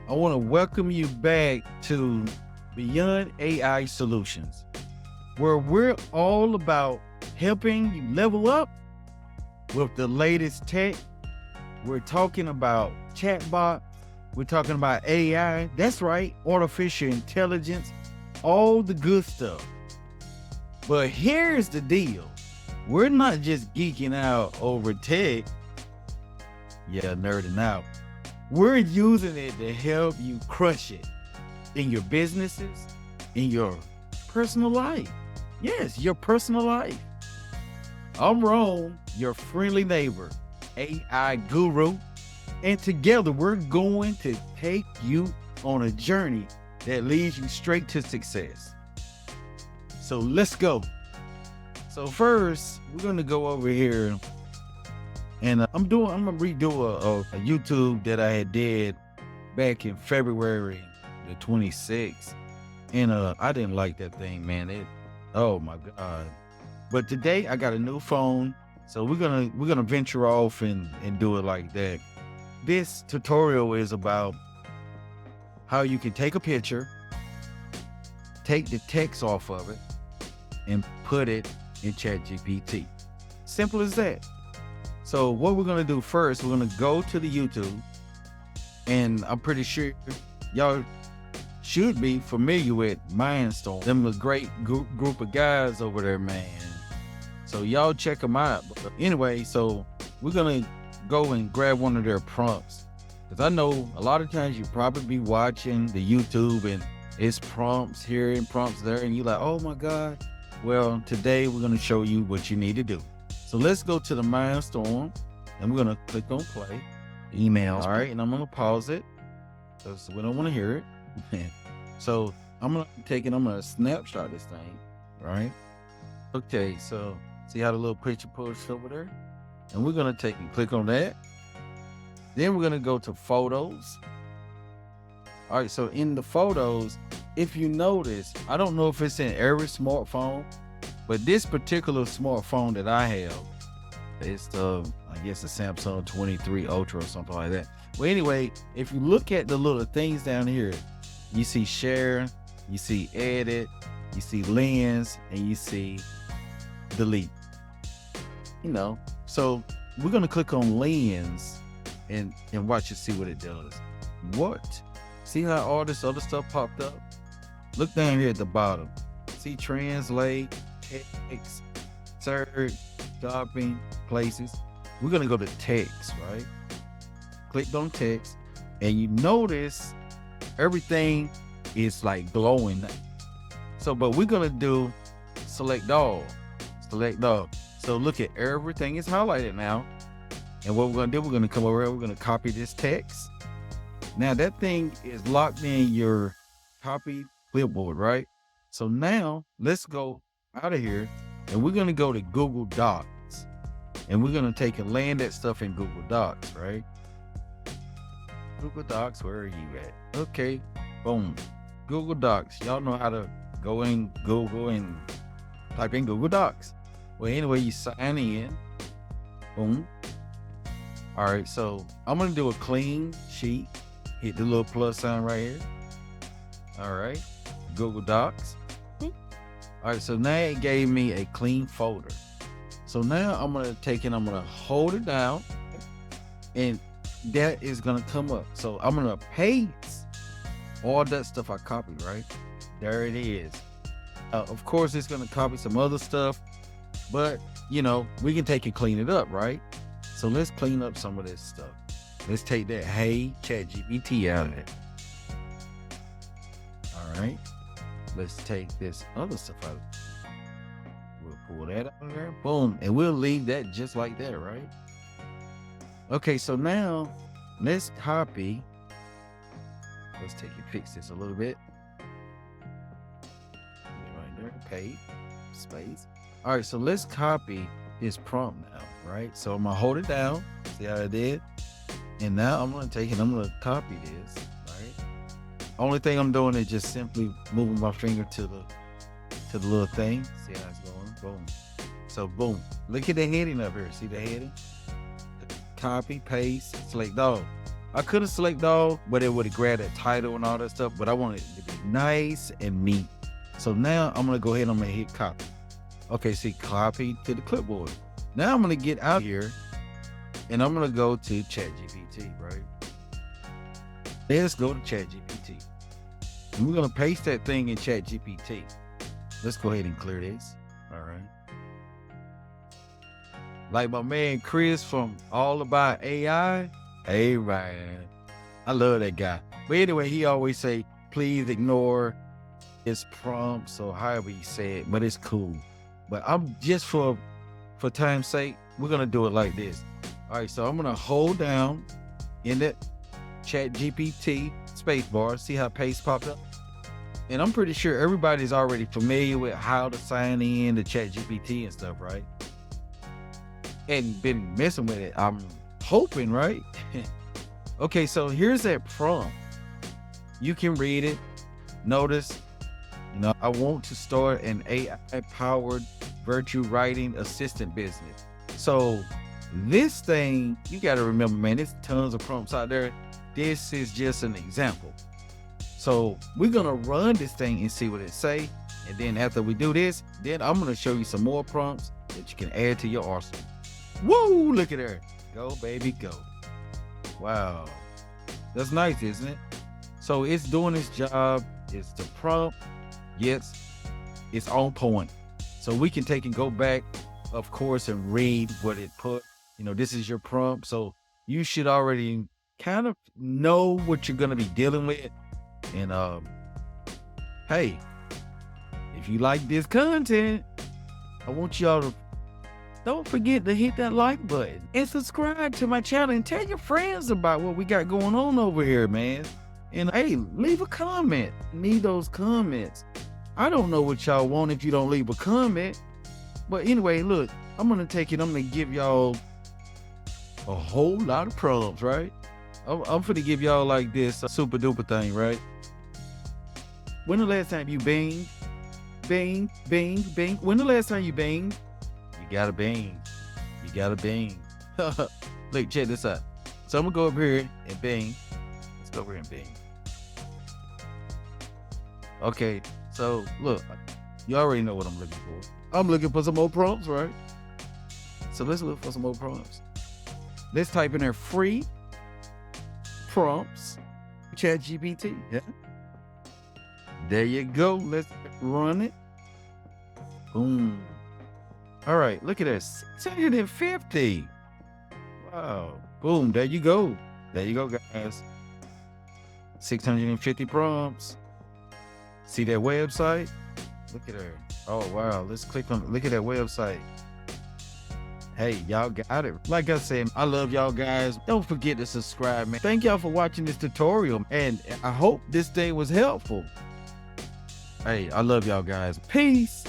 I want to welcome you back to Beyond AI Solutions, where we're all about helping you level up with the latest tech. We're talking about chatbot. We're talking about AI. That's right, artificial intelligence, all the good stuff. But here's the deal. We're not just geeking out over tech. Yeah, nerding out. We're using it to help you crush it in your businesses, in your personal life. Yes, your personal life. I'm Ron, your friendly neighbor, AI guru, and together we're going to take you on a journey that leads you straight to success. So let's go. So first, we're going to go over here and I'm gonna redo a YouTube that I had did back in February the 26th. And I didn't like that thing, man. Oh my God. But today I got a new phone. So we're gonna venture off and do it like that. This tutorial is about how you can take a picture, take the text off of it, and put it in Chat GPT. Simple as that. So what we're gonna do first, we're gonna go to the YouTube, and I'm pretty sure y'all should be familiar with Mindstorm. Them a great group of guys over there, man. So y'all check them out. But anyway, so we're gonna go and grab one of their prompts, because I know a lot of times you probably be watching the YouTube and it's prompts here and prompts there, and you're like, oh my God. Well, today we're gonna show you what you need to do. So let's go to the Mindstorm, and we're gonna click on play. Emails. All right, and I'm gonna pause it because we don't want to hear it. So I'm gonna snapshot this thing, right? Okay, so see how the little picture pushed over there? And we're gonna take and click on that. Then we're gonna go to photos. All right, so in the photos, if you notice, I don't know if it's in every smartphone, but this particular smartphone that I have, it's I guess the Samsung 23 Ultra or something like that. Well, anyway, if you look at the little things down here, you see share, you see edit, you see lens, and you see delete. So we're gonna click on lens and watch it, see what it does. What? See how all this other stuff popped up? Look down here at the bottom. See translate, text, search, shopping, places. We're gonna go to text, right? Clicked on text, and you notice everything is like glowing. So, but we're gonna do select all. So look at everything is highlighted now. And what we're gonna do, we're gonna come over here, we're gonna copy this text. Now that thing is locked in your copy clipboard, right? So now let's go out of here, and we're gonna go to Google Docs, and we're gonna take and land that stuff in Google Docs, right? Google Docs, where are you at? Okay, boom. Google Docs. Y'all know how to go in Google and type in Google Docs. Well, anyway, you sign in. Boom. All right, so I'm gonna do a clean sheet. Hit the little plus sign right here. All right, Google Docs. All right, so now it gave me a clean folder. So now I'm gonna take it, I'm gonna hold it down, and that is gonna come up. So I'm gonna paste all that stuff I copied, right? There it is. Of course, it's gonna copy some other stuff, but we can take and clean it up, right? So let's clean up some of this stuff. Let's take that Hey Chat GPT out of it. All right. Let's take this other stuff out. We'll pull that out of there. Boom. And we'll leave that just like that, right? Okay, so now let's copy. Let's take and fix this a little bit. Right there. Paste. Space. All right, so let's copy this prompt now, right? So I'm gonna hold it down. See how I did? And now I'm gonna take it, I'm gonna copy this, right? Only thing I'm doing is just simply moving my finger to the little thing. See how it's going? Boom. So boom. Look at the heading up here. See the heading? Copy, paste, select all. I could have selected all, but it would have grabbed that title and all that stuff, but I wanted it to be nice and neat. So now I'm gonna go ahead and I'm gonna hit copy. Okay, see, copy to the clipboard. Now I'm gonna get out here and I'm gonna go to Chat GPT, right? Let's go to Chat GPT. And we're gonna paste that thing in Chat GPT. Let's go ahead and clear this. All right. Like my man Chris from All About AI. Hey, man. I love that guy. But anyway, he always say, please ignore his prompts or however he say it, but it's cool. But I'm just for time's sake, we're gonna do it like this. All right, so I'm gonna hold down in the Chat GPT space bar. See how paste popped up? And I'm pretty sure everybody's already familiar with how to sign in to Chat GPT and stuff, right? And been messing with it, I'm hoping, right? Okay, so here's that prompt. You can read it. Notice, I want to start an AI-powered virtual writing assistant business. So this thing, you got to remember, man, there's tons of prompts out there. This is just an example. So we're going to run this thing and see what it say. And then after we do this, then I'm going to show you some more prompts that you can add to your arsenal. Woo, look at her. Go, baby, go. Wow. That's nice, isn't it? So it's doing its job. It's the prompt. Yes, it's on point. So we can take and go back, of course, and read what it put. This is your prompt. So you should already kind of know what you're going to be dealing with. And hey, if you like this content, I want y'all to don't forget to hit that like button and subscribe to my channel and tell your friends about what we got going on over here, man. And hey, leave a comment. Need those comments. I don't know what y'all want if you don't leave a comment. But anyway, look, I'm going to give y'all a whole lot of prompts, right? I'm going to give y'all like this super duper thing, right? When the last time you binged? Bing, bing, bing. When the last time you binged? You gotta bing. You gotta bing. Look, check this out. So I'm gonna go up here and bing. Let's go over here and bing. Okay, so look, you already know what I'm looking for. I'm looking for some more prompts, right? So let's look for some more prompts. Let's type in there free prompts, Chat GPT. Yeah. There you go. Let's run it. Boom. All right, look at this. 650. Wow. Boom. There you go. There you go, guys. 650 prompts. See that website? Look at her. Oh, wow. Let's click on, look at that website. Hey, y'all got it. Like I said, I love y'all guys. Don't forget to subscribe, man. Thank y'all for watching this tutorial. And I hope this thing was helpful. Hey, I love y'all guys. Peace.